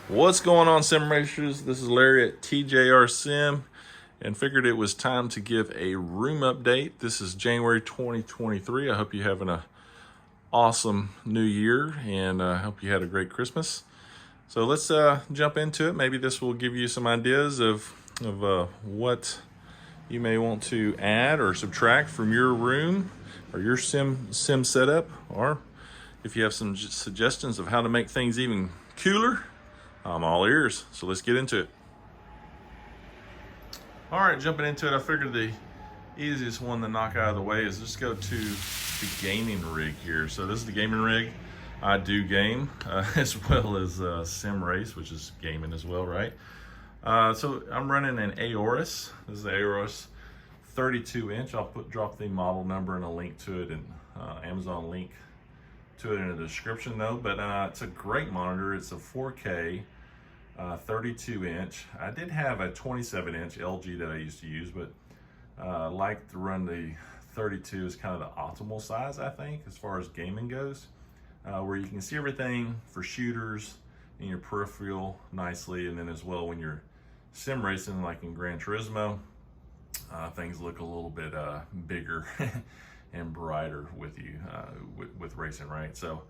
What's going on, Sim Racers? This is Larry at TJR Sim, and figured it was time to give a room update. This is January 2023. I hope you're having an awesome new year, and I hope you had a great Christmas. So let's jump into it. Maybe this will give you some ideas of what you may want to add or subtract from your room or your sim setup, or if you have some suggestions of how to make things even cooler. I'm all ears, so let's get into it. All right, jumping into it, I figured the easiest one to knock out of the way is just go to the gaming rig here. So this is the gaming rig. I do game as well as sim race, which is gaming as well, right? So I'm running an Aorus. This is the Aorus 32-inch. I'll drop the model number and a link to it, and Amazon link to it in the description though. But it's a great monitor. It's a 4K 32-inch. I did have a 27-inch LG that I used to use, but I like to run the 32 is kind of the optimal size, I think, as far as gaming goes, where you can see everything for shooters in your peripheral nicely, and then as well when you're sim racing like in Gran Turismo, things look a little bit bigger and brighter with you with racing, right? So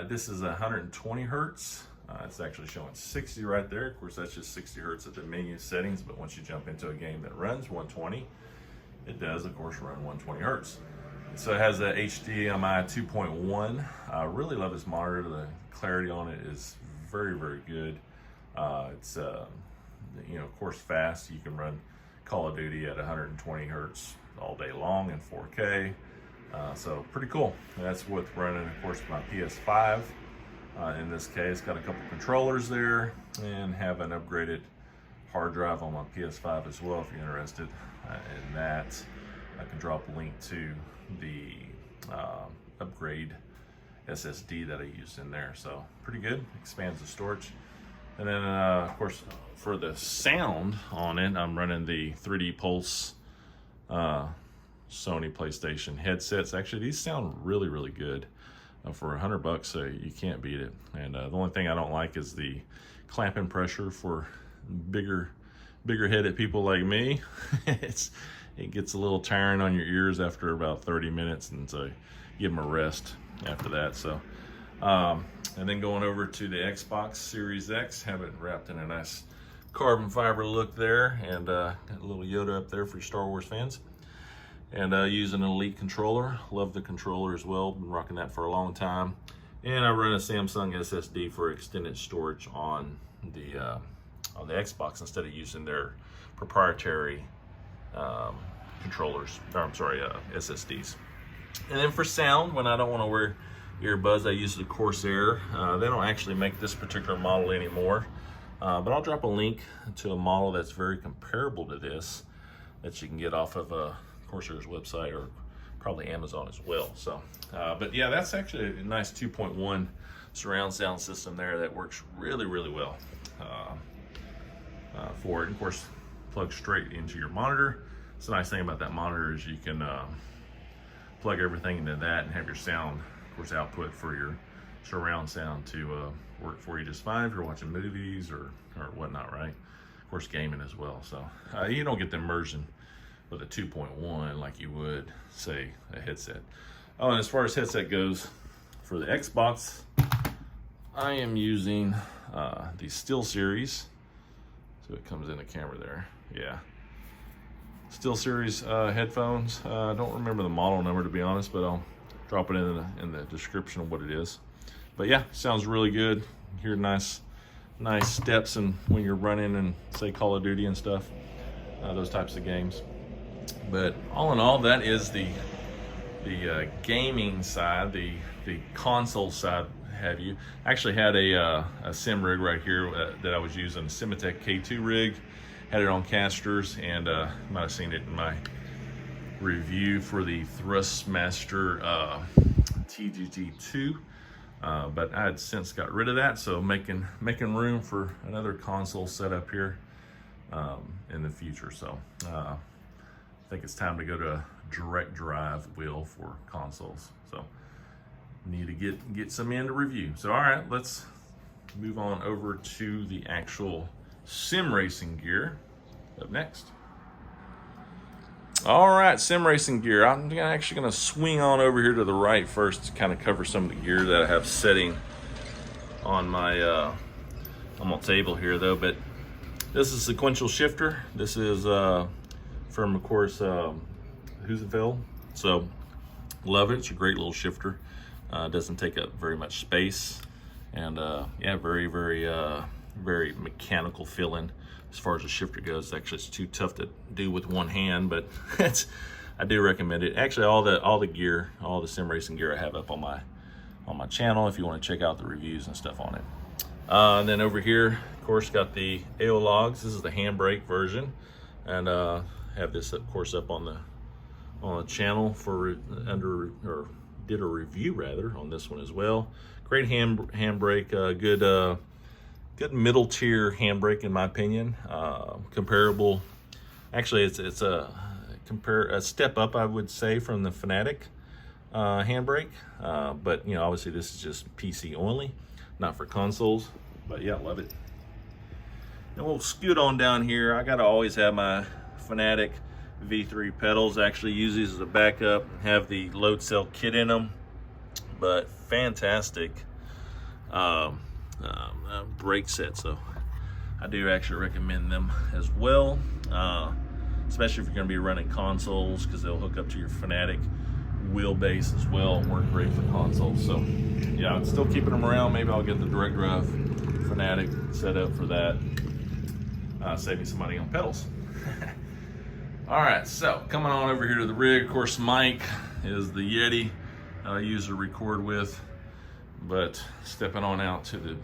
this is 120 hertz. It's actually showing 60 right there. Of course, that's just 60 hertz at the menu settings, but once you jump into a game that runs 120, it does, of course, run 120 hertz. So it has a HDMI 2.1. I really love this monitor. The clarity on it is very, very good. It's, of course, fast. You can run Call of Duty at 120 hertz all day long in 4K. So pretty cool. That's with running, of course, my PS5. In this case, got a couple controllers there, and have an upgraded hard drive on my PS5 as well if you're interested in that. I can drop a link to the upgrade SSD that I used in there. So pretty good, expands the storage. And then of course for the sound on it, I'm running the 3D Pulse Sony PlayStation headsets. Actually, these sound really, really good. For $100, so you can't beat it. And the only thing I don't like is the clamping pressure for bigger headed people like me. It gets a little tiring on your ears after about 30 minutes, and so give them a rest after that. So and then going over to the Xbox Series X, have it wrapped in a nice carbon fiber look there, and got a little Yoda up there for Star Wars fans. And using an Elite controller. Love the controller as well. Been rocking that for a long time. And I run a Samsung SSD for extended storage on the Xbox instead of using their proprietary controllers. Or I'm sorry, SSDs. And then for sound, when I don't want to wear earbuds, I use the Corsair. They don't actually make this particular model anymore, but I'll drop a link to a model that's very comparable to this that you can get off of Corsair's website, or probably Amazon as well. So but yeah, that's actually a nice 2.1 surround sound system there that works really, really well for it. And of course, plugs straight into your monitor. It's the nice thing about that monitor is you can plug everything into that and have your sound, of course, output for your surround sound to work for you just fine if you're watching movies or whatnot, right? Of course, gaming as well. So you don't get the immersion with a 2.1 like you would, say, a headset. Oh, and as far as headset goes, for the Xbox, I am using the SteelSeries. So it comes in the camera there. Yeah. SteelSeries headphones. I don't remember the model number, to be honest, but I'll drop it in the description of what it is. But yeah, sounds really good. You hear nice steps and when you're running and, say, Call of Duty and stuff, those types of games. But all in all, that is the gaming side, the console side. Have you actually had a sim rig right here that I was using, a Simatech K2 rig. Had it on casters, and might have seen it in my review for the Thrustmaster TGT2. But I had since got rid of that, so making room for another console setup here in the future. So I think it's time to go to a direct drive wheel for consoles. So need to get some in to review. So all right, let's move on over to the actual sim racing gear up next. All right, sim racing gear. I'm actually going to swing on over here to the right first to kind of cover some of the gear that I have setting on my table here, though. But this is a sequential shifter. This is from, of course, Husenfeld. So love it. It's a great little shifter. Doesn't take up very much space, and yeah, very mechanical feeling as far as the shifter goes. Actually, it's too tough to do with one hand, but I do recommend it. Actually, all the gear, all the sim racing gear I have up on my channel if you want to check out the reviews and stuff on it. And then over here, of course, got the AO logs. This is the handbrake version, and have this, of course, up on the channel for did a review rather on this one as well. Great handbrake, good middle tier handbrake in my opinion. Comparable, actually it's a step up, I would say, from the Fanatic handbrake. But you know, obviously this is just PC only, not for consoles. But yeah, love it. And we'll scoot on down here. I gotta always have my Fanatic V3 pedals. Actually use these as a backup, have the load cell kit in them, but fantastic brake set, so I do actually recommend them as well, especially if you're going to be running consoles, because they'll hook up to your Fanatic wheelbase as well and work great for consoles. So yeah, I'm still keeping them around. Maybe I'll get the direct drive Fanatic set up for that, save me some money on pedals. All right, so coming on over here to the rig, of course, mic is the Yeti I use to record with, but stepping on out to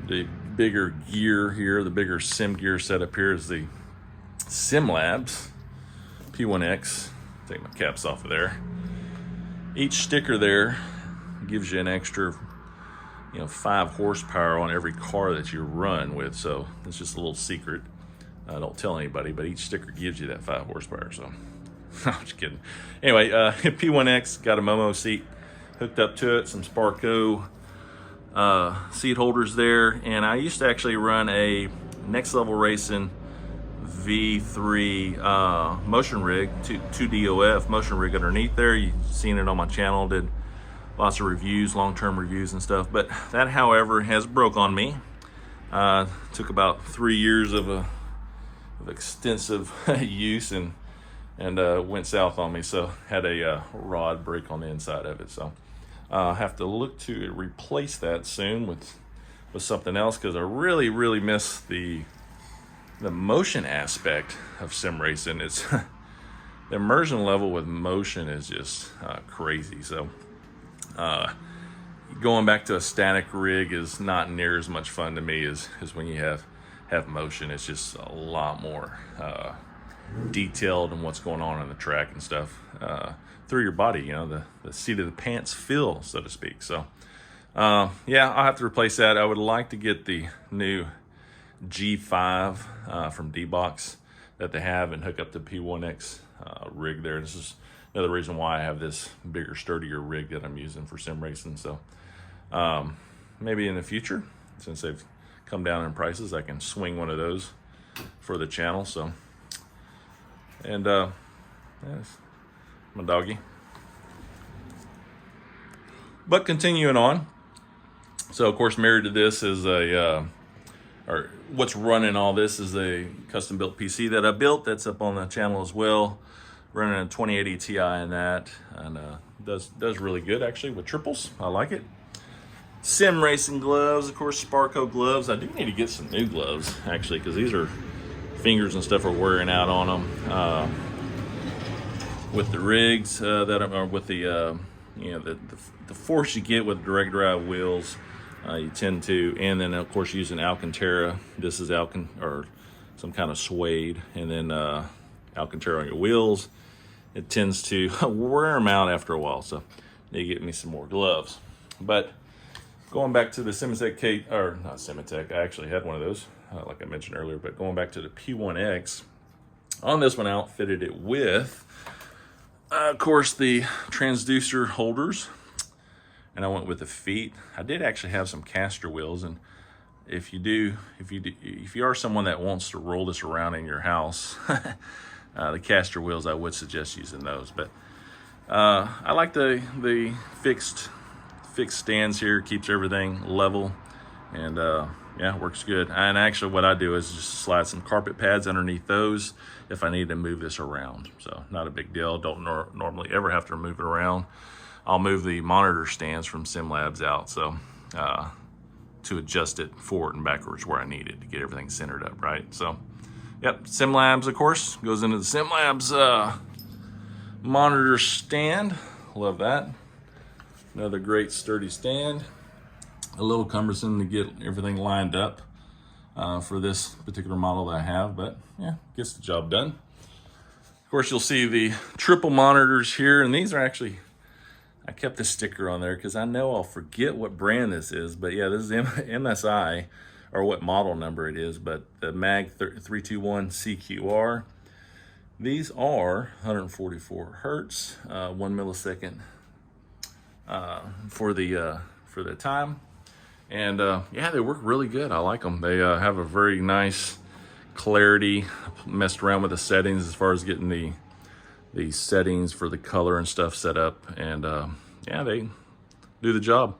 the bigger gear here, the bigger sim gear setup here is the SimLabs P1X. Take my caps off of there. Each sticker there gives you an extra, 5 horsepower on every car that you run with, so it's just a little secret. Don't tell anybody, but each sticker gives you that 5 horsepower, so I'm just kidding. Anyway, P1X got a Momo seat hooked up to it, some Sparco seat holders there, and I used to actually run a Next Level Racing V3 motion rig, 2DOF motion rig underneath there. You've seen it on my channel, did lots of reviews, long-term reviews and stuff, but that, however, has broke on me. Took about 3 years of extensive use and went south on me, so had a rod break on the inside of it. So have to look to replace that soon with something else, because I really miss the motion aspect of sim racing. It's the immersion level with motion is just crazy. So going back to a static rig is not near as much fun to me as when you have motion. It's just a lot more detailed in what's going on the track and stuff through your body, the seat of the pants feel, so to speak. So yeah, I'll have to replace that. I would like to get the new G5 from D-Box that they have and hook up the P1X rig there. This is another reason why I have this bigger, sturdier rig that I'm using for sim racing. So maybe in the future, since they've come down in prices, I can swing one of those for the channel. So, and yes, my doggy. But continuing on, so of course married to this is or what's running all this is a custom built PC that I built that's up on the channel as well, running a 2080 Ti in that, and does really good actually with triples. I like it. Sim racing gloves, of course, Sparco gloves. I do need to get some new gloves actually, because these are fingers and stuff are wearing out on them with the rigs that are with the the force you get with direct drive wheels. You tend to, and then of course using Alcantara. This is or some kind of suede, and then Alcantara on your wheels. It tends to wear them out after a while, so need to get me some more gloves. But going back to the Simitech not Simitech, I actually had one of those, like I mentioned earlier. But going back to the P1X, on this one, I outfitted it with, of course, the transducer holders. and I went with the feet. I did actually have some caster wheels, and if you are someone that wants to roll this around in your house, the caster wheels, I would suggest using those. But I like the fixed stands here. Keeps everything level, and yeah, works good. And actually what I do is just slide some carpet pads underneath those if I need to move this around. So not a big deal. Don't normally ever have to move it around. I'll move the monitor stands from SimLabs out, so to adjust it forward and backwards where I need it to get everything centered up, right? So yep, SimLabs, of course, goes into the SimLabs monitor stand. Love that. Another great sturdy stand. A little cumbersome to get everything lined up for this particular model that I have, but yeah, gets the job done. Of course, you'll see the triple monitors here, and these are actually, I kept the sticker on there because I know I'll forget what brand this is, but yeah, this is MSI, or what model number it is, but the MAG 321 CQR. These are 144 hertz, 1 millisecond for the time. And yeah, they work really good. I like them. They have a very nice clarity. Messed around with the settings as far as getting the settings for the color and stuff set up. And yeah, they do the job.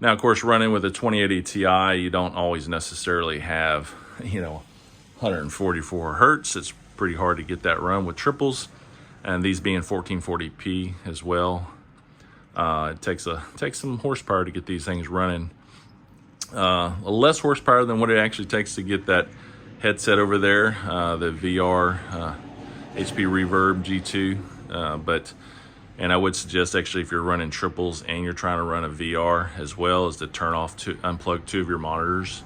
Now, of course, running with a 2080 Ti, you don't always necessarily have, 144 hertz. It's pretty hard to get that run with triples. And these being 1440p as well. It takes some horsepower to get these things running. Less horsepower than what it actually takes to get that headset over there, the VR HP Reverb G2. And I would suggest actually if you're running triples and you're trying to run a VR as well, is to unplug 2 of your monitors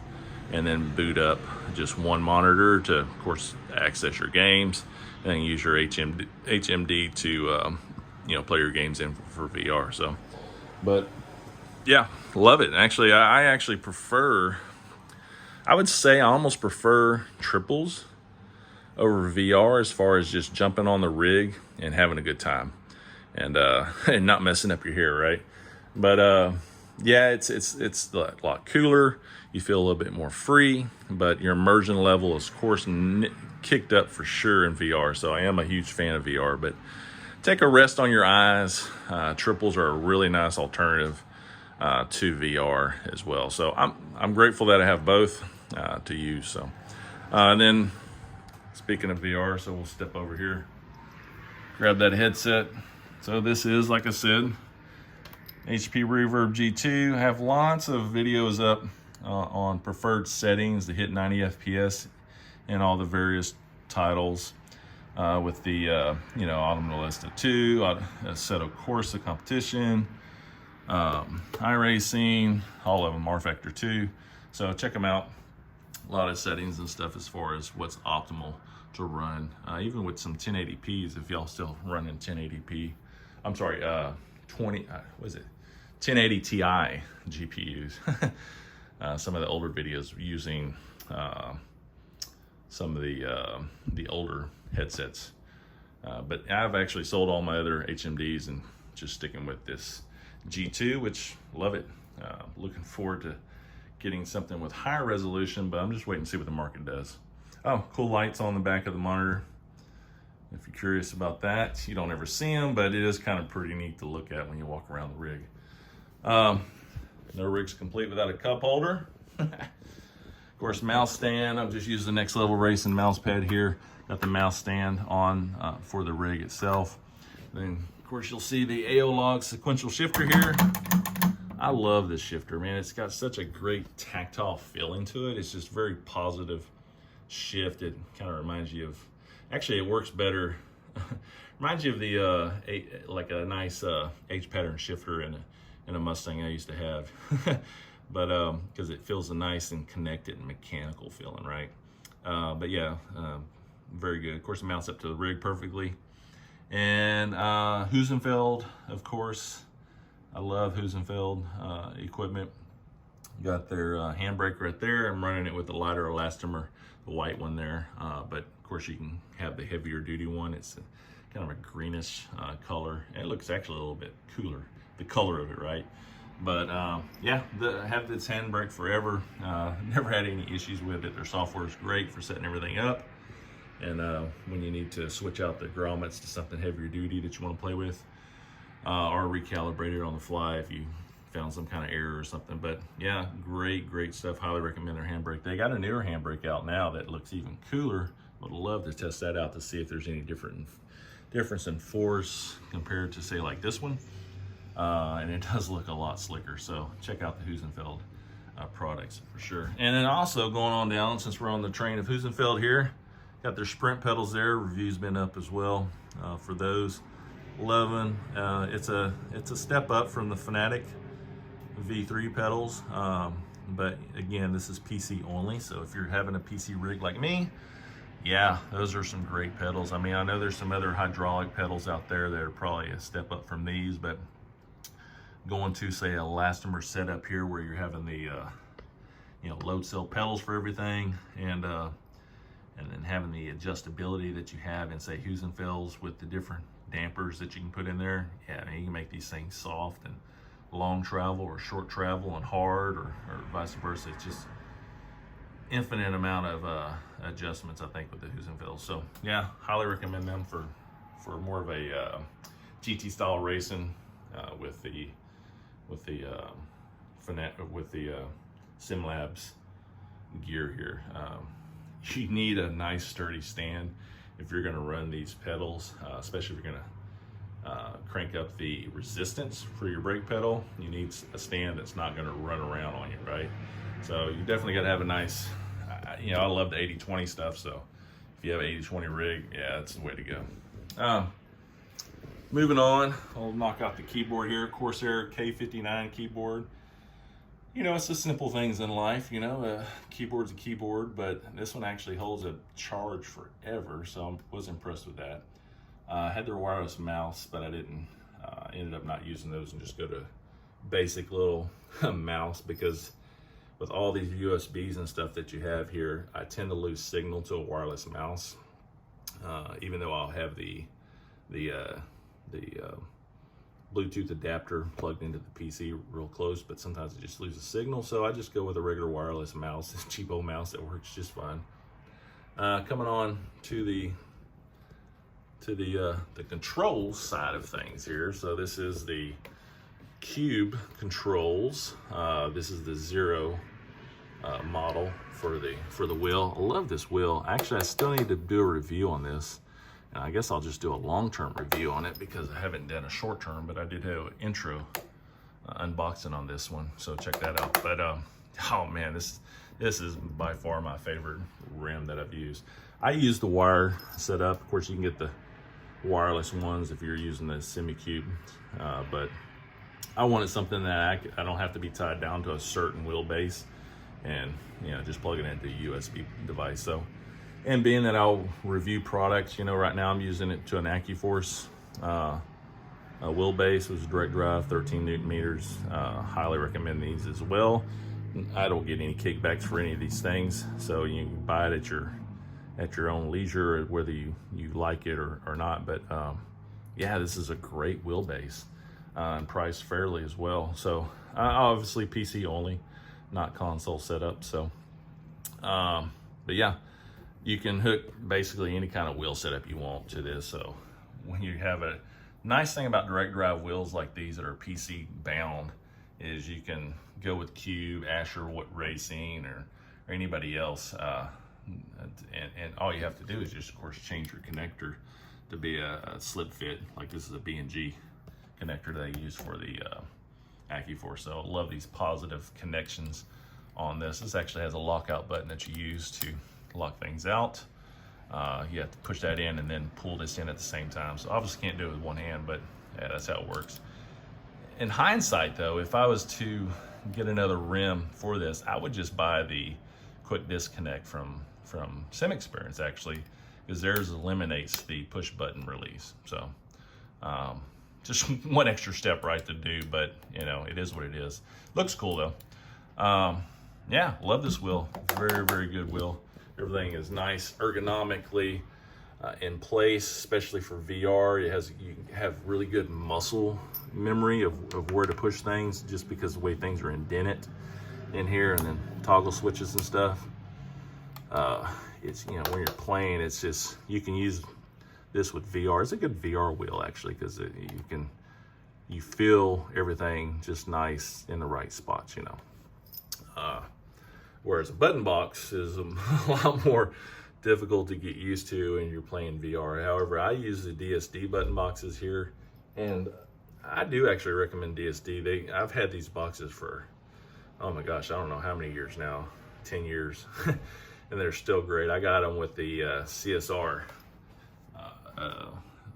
and then boot up just one monitor to, of course, access your games, and then use your HMD to play your games in for VR. So, but yeah, love it. Actually, I actually prefer, I would say I almost prefer triples over VR as far as just jumping on the rig and having a good time and and not messing up your hair, right? But yeah, it's a lot cooler. You feel a little bit more free, but your immersion level is, of course, kicked up for sure in VR. So I am a huge fan of VR, but take a rest on your eyes. Triples are a really nice alternative to VR as well. So I'm grateful that I have both to use. So and then speaking of VR, so we'll step over here, grab that headset. So this is, like I said, HP Reverb G2. I have lots of videos up on preferred settings to hit 90 FPS in all the various titles with the Automobilista 2, Assetto Corsa Competition, iRacing, all of them, R-Factor 2. So check them out. A lot of settings and stuff as far as what's optimal to run, even with some 1080p's if y'all still running 1080p. I'm sorry, 1080 Ti GPUs. Some of the older videos using some of the older headsets. But I've actually sold all my other HMDs and just sticking with this G2, which love it. Looking forward to getting something with higher resolution, but I'm just waiting to see what the market does. Oh, cool lights on the back of the monitor. If you're curious about that, you don't ever see them, but it is kind of pretty neat to look at when you walk around the rig. No rig's complete without a cup holder. Of course, mouse stand. I've just used the Next Level Racing mouse pad here. Got the mouse stand on for the rig itself. Then, of course, you'll see the AO-Log sequential shifter here. I love this shifter, man. It's got such a great tactile feeling to it. It's just very positive shift. It kind of reminds you of, actually it works better. Reminds you of the like a nice H pattern shifter in a Mustang I used to have. But because it feels nice and connected and mechanical feeling, right? But yeah, very good. Of course, it mounts up to the rig perfectly. And Husenfeld, of course. I love Husenfeld equipment. Got their handbrake right there. I'm running it with the lighter elastomer, the white one there. But of course, you can have the heavier duty one. It's kind of a greenish color. And it looks actually a little bit cooler, the color of it, right? But yeah, have this handbrake forever. Never had any issues with it. Their software is great for setting everything up. And when you need to switch out the grommets to something heavier duty that you want to play with, or recalibrate it on the fly if you found some kind of error or something. But yeah, great stuff. Highly recommend their handbrake. They got a newer handbrake out now that looks even cooler. Would love to test that out to see if there's any difference in force compared to, say, like this one. And it does look a lot slicker. So check out the Husenfeld products for sure. And then also going on down, since we're on the train of Husenfeld here, got their sprint pedals there. Review's been up as well for those. Loving. It's a step up from the Fanatic V3 pedals, but again, this is PC only. So if you're having a PC rig like me, yeah, those are some great pedals. I mean, I know there's some other hydraulic pedals out there that are probably a step up from these, but going to, say, a elastomer setup here where you're having the load cell pedals for everything, and then having the adjustability that you have in, say, Husenfelds with the different dampers that you can put in there. Yeah, I mean, you can make these things soft and long travel or short travel and hard, or vice versa. It's just infinite amount of adjustments, I think, with the Husenfelds. So yeah, highly recommend them for more of a GT style racing with the SimLabs gear here. You need a nice sturdy stand if you're going to run these pedals, especially if you're going to crank up the resistance for your brake pedal. You need a stand that's not going to run around on you, right? So you definitely got to have a nice, I love the 80-20 stuff. So if you have an 80-20 rig, yeah, that's the way to go. Moving on, I'll knock out the keyboard here. Corsair K59 keyboard. It's the simple things in life, a keyboard's a keyboard, but this one actually holds a charge forever, so I was impressed with that. I had their wireless mouse, but I didn't, ended up not using those and just go to basic little mouse, because with all these USBs and stuff that you have here, I tend to lose signal to a wireless mouse, even though I'll have the Bluetooth adapter plugged into the PC real close, but sometimes it just loses signal. So I just go with a regular wireless mouse, this cheapo mouse that works just fine. Coming on to the controls side of things here. So this is the Cube controls. This is the Zero model for the wheel. I love this wheel. Actually, I still need to do a review on this. And I guess I'll just do a long-term review on it because I haven't done a short-term, but I did have an intro unboxing on this one, so check that out. But oh man, this is by far my favorite rim that I've used. I use the wire setup. Of course, you can get the wireless ones if you're using the SemiCube, but I wanted something that I don't have to be tied down to a certain wheelbase, and just plug it into a USB device. So. And being that I'll review products, right now I'm using it to an AccuForce wheelbase. It was a direct drive, 13 Newton meters. Highly recommend these as well. I don't get any kickbacks for any of these things, so you can buy it at your own leisure, whether you like it or not. But yeah, this is a great wheelbase and priced fairly as well. So obviously PC only, not console setup. So, but yeah. You can hook basically any kind of wheel setup you want to this. So when you have a nice thing about direct drive wheels like these that are PC bound is you can go with Cube, Asher Racing, or anybody else. And all you have to do is just, of course, change your connector to be a slip fit. Like this is a B&G connector that I use for the AccuForce. So I love these positive connections on this. This actually has a lockout button that you use to lock things out. You have to push that in and then pull this in at the same time. So obviously can't do it with one hand, but yeah, that's how it works. In hindsight though, if I was to get another rim for this, I would just buy the quick disconnect from Sim Experience actually, because theirs eliminates the push button release. So just one extra step right to do, but it is what it is. Looks cool though. Yeah, love this wheel. Very, very good wheel. Everything is nice ergonomically. in place, especially for VR. You have really good muscle memory of where to push things, just because of the way things are indented in here, and then toggle switches and stuff. It's, you know, when you're playing, it's just, you can use this with VR. It's a good VR wheel actually, because you feel everything just nice in the right spots, you know. Whereas a button box is a lot more difficult to get used to when you're playing VR. However, I use the DSD button boxes here, and I do actually recommend DSD. I've had these boxes for, oh my gosh, I don't know how many years now, 10 years, and they're still great. I got them with the CSR,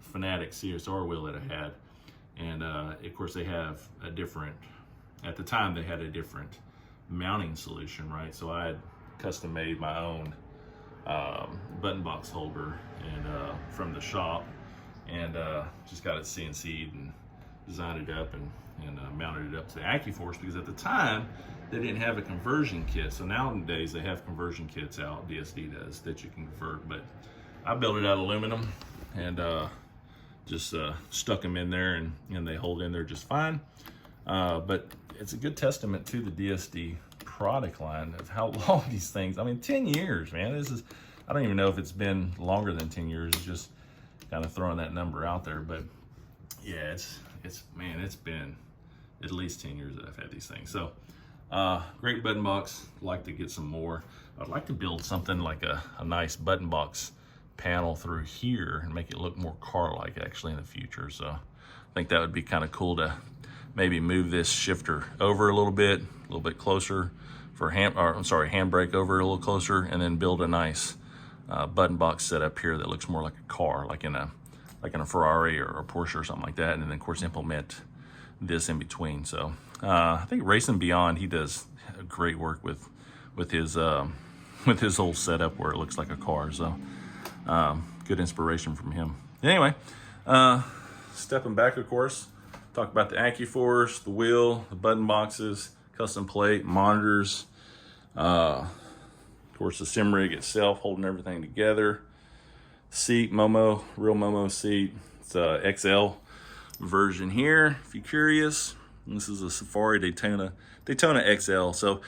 Fanatic CSR wheel that I had. And of course they have a different, at the time they had a different mounting solution, right? So I had custom made my own button box holder and from the shop, and just got it CNC'd and designed it up and mounted it up to the AccuForce, because at the time they didn't have a conversion kit. So nowadays they have conversion kits out, DSD does, that you can convert. But I built it out of aluminum and just stuck them in there, and they hold in there just fine. But it's a good testament to the DSD product line of how long these things, I mean, 10 years, man. This is, I don't even know if it's been longer than 10 years. It's just kind of throwing that number out there. But yeah, man, it's been at least 10 years that I've had these things. So great button box. I'd like to get some more. I'd like to build something like a nice button box panel through here and make it look more car-like actually in the future. So I think that would be kind of cool to maybe move this shifter over a little bit closer for handbrake over a little closer, and then build a nice button box setup here that looks more like a car, like in a Ferrari or a Porsche or something like that. And then of course implement this in between. So I think Racing Beyond, he does great work with his whole setup where it looks like a car. So good inspiration from him. Anyway, stepping back, of course, talk about the AccuForce, the wheel, the button boxes, custom plate, monitors, of course the sim rig itself holding everything together. Seat, Momo, real Momo seat. It's a XL version here, if you're curious. This is a Safari Daytona XL. So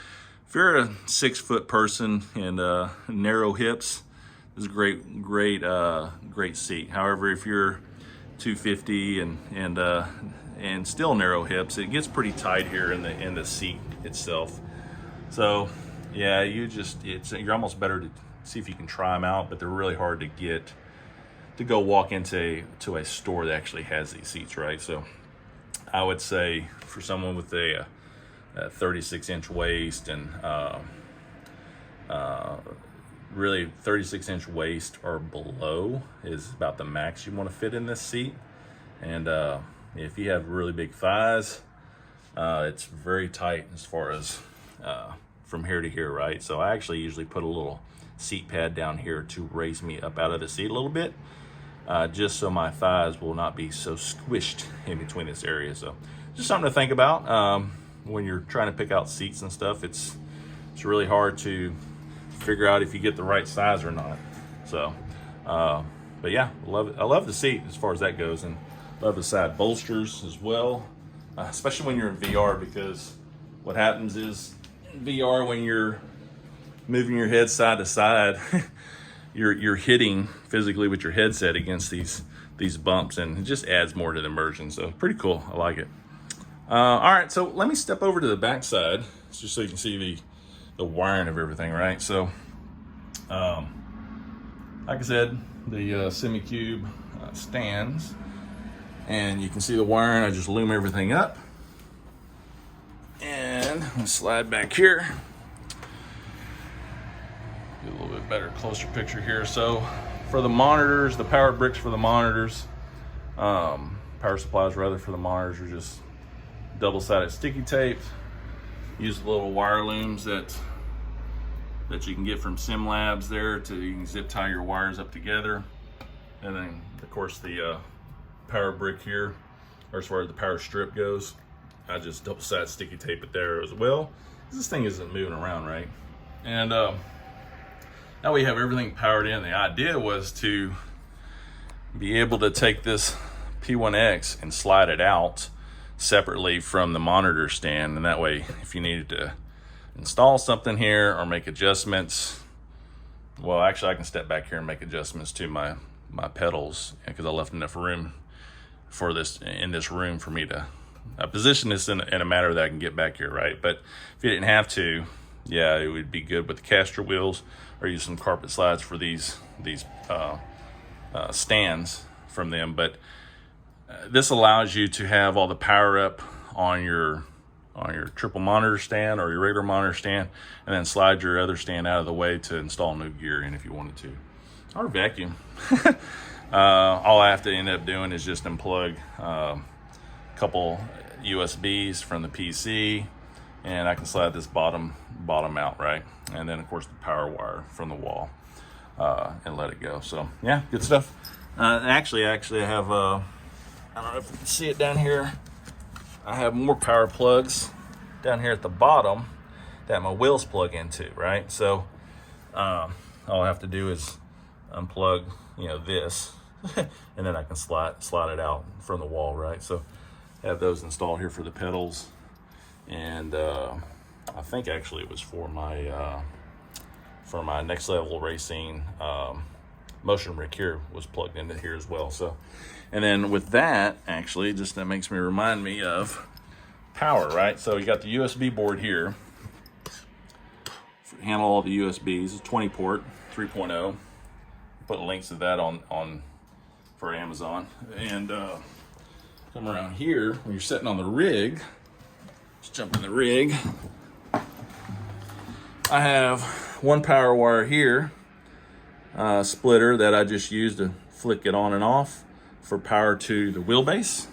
if you're a 6-foot person and narrow hips, this is a great seat. However, if you're 250 and still narrow hips, it gets pretty tight here in the seat itself. So yeah, you're almost better to see if you can try them out, but they're really hard to get to go walk into a store that actually has these seats, right? So I would say for someone with a 36-inch waist and really 36-inch waist or below is about the max you want to fit in this seat. And if you have really big thighs, it's very tight as far as from here to here, right? So I actually usually put a little seat pad down here to raise me up out of the seat a little bit, just so my thighs will not be so squished in between this area. So just something to think about when you're trying to pick out seats and stuff. It's really hard to figure out if you get the right size or not. So but yeah, love it. I love the seat as far as that goes, and love the side bolsters as well, especially when you're in VR, because what happens is in VR, when you're moving your head side to side, you're hitting physically with your headset against these bumps, and it just adds more to the immersion. So pretty cool. I like it. All right, so let me step over to the back side just so you can see the wiring of everything, right? So like I said, the semi-cube stands, and you can see the wiring. I just loom everything up, and I'm gonna slide back here. Get a little bit better, closer picture here. So for the monitors, the power bricks for the monitors, power supplies rather for the monitors, are just double-sided sticky tape. Use the little wire looms that you can get from Sim Labs there you can zip tie your wires up together. And then of course the power brick here, or as far as the power strip goes, I just double-sided sticky tape it there as well. This thing isn't moving around, right? And now we have everything powered in. The idea was to be able to take this P1X and slide it out separately from the monitor stand, and that way if you needed to install something here or make adjustments, well, actually I can step back here and make adjustments to my pedals because I left enough room for this in this room for me to position this in a manner that I can get back here, right? But if you didn't have to, yeah, it would be good with the caster wheels, or use some carpet slides for these stands from them. But this allows you to have all the power up on your triple monitor stand or your regular monitor stand, and then slide your other stand out of the way to install new gear in if you wanted to, or vacuum. All I have to end up doing is just unplug a couple USBs from the PC, and I can slide this bottom out, right? And then of course the power wire from the wall, and let it go. So yeah, good stuff. Actually I have I don't know if you can see it down here. I have more power plugs down here at the bottom that my wheels plug into, right? So all I have to do is unplug, this, and then I can slide it out from the wall, right? So I have those installed here for the pedals, and I think actually it was for my Next Level Racing motion rig here was plugged into here as well. So, and then with that, actually, just that makes me remind me of power, right? So you got the USB board here, handle all the USBs. It's 20 port 3.0. Put links to that on for Amazon. And come around here when you're sitting on the rig. Let's jump in the rig. I have one power wire here, splitter that I just used to flick it on and off for power to the wheelbase,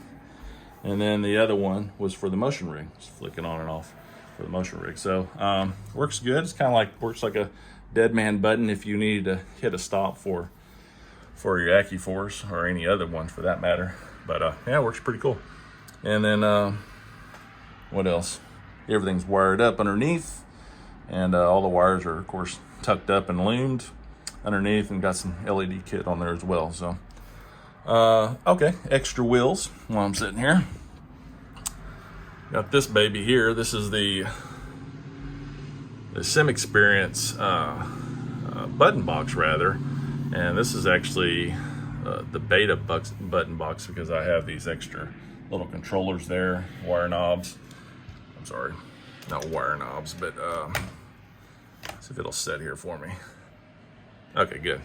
and then the other one was for the motion rig, just flick it on and off for the motion rig. So works good. It's kind of works like a dead man button if you need to hit a stop for your AccuForce or any other one for that matter. But yeah, it works pretty cool. And then what else? Everything's wired up underneath, and all the wires are of course tucked up and loomed underneath, and got some LED kit on there as well. So okay, extra wheels while I'm sitting here. Got this baby here. This is the Sim Experience button box rather, and this is actually the beta button box because I have these extra little controllers there, wire knobs. I'm sorry, not wire knobs, but see if it'll set here for me. Okay, good.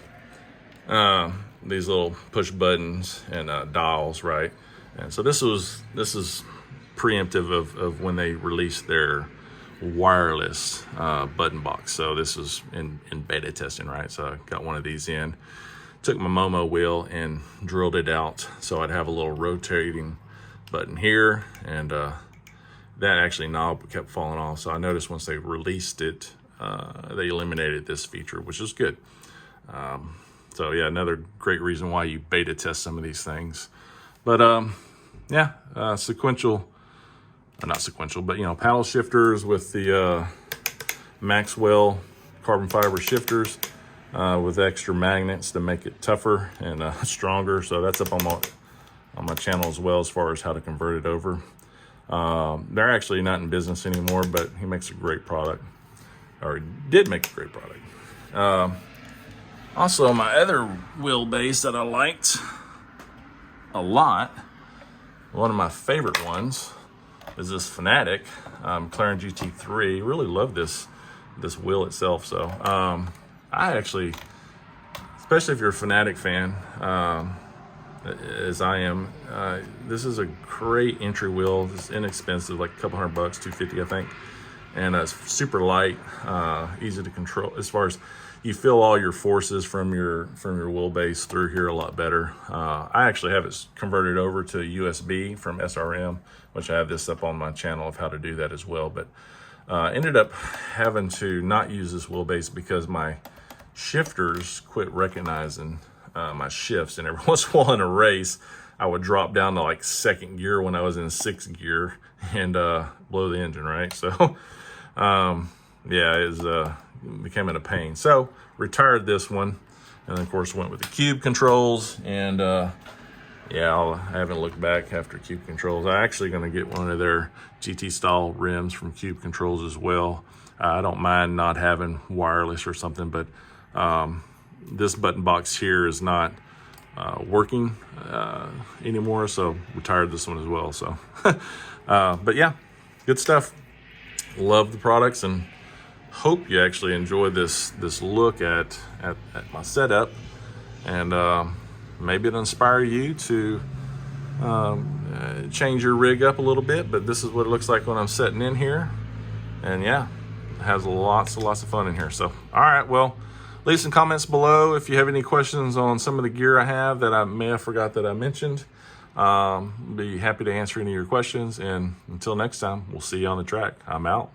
These little push buttons and dials, right? And so this is preemptive of when they released their wireless button box. So this is in beta testing, right? So I got one of these in, took my Momo wheel and drilled it out so I'd have a little rotating button here, and that actually knob kept falling off. So I noticed once they released it, they eliminated this feature, which is good. So yeah, another great reason why you beta test some of these things. But yeah, not sequential, but paddle shifters with the Maxwell carbon fiber shifters with extra magnets to make it tougher and stronger. So that's up on my channel as well, as far as how to convert it over. They're actually not in business anymore, but he makes a great product, or did make a great product. Also, my other wheelbase that I liked a lot, one of my favorite ones, is this Fanatic McLaren GT3. Really love this wheel itself. So I actually, especially if you're a Fanatic fan, as I am, this is a great entry wheel. It's inexpensive, like a couple $100, $250 I think, and it's super light, easy to control. As far as you feel all your forces from your wheelbase through here a lot better. I actually have it converted over to USB from SRM, which I have this up on my channel of how to do that as well. But ended up having to not use this wheelbase because my shifters quit recognizing my shifts, and every once in a while in a race I would drop down to like second gear when I was in sixth gear and blow the engine, right? So yeah, it was becoming a pain. So retired this one, And then of course went with the cube controls, and yeah, I haven't looked back after Cube Controls. I'm actually going to get one of their GT style rims from Cube Controls as well. I don't mind not having wireless or something, but this button box here is not working anymore, so retired this one as well. So, but yeah, good stuff. Love the products, and hope you actually enjoy this look at my setup, and maybe it'll inspire you to change your rig up a little bit. But this is what it looks like when I'm setting in here, and yeah, it has lots of fun in here. So all right, well, leave some comments below if you have any questions on some of the gear I have that I may have forgot that I mentioned. Be happy to answer any of your questions, and until next time, we'll see you on the track. I'm out.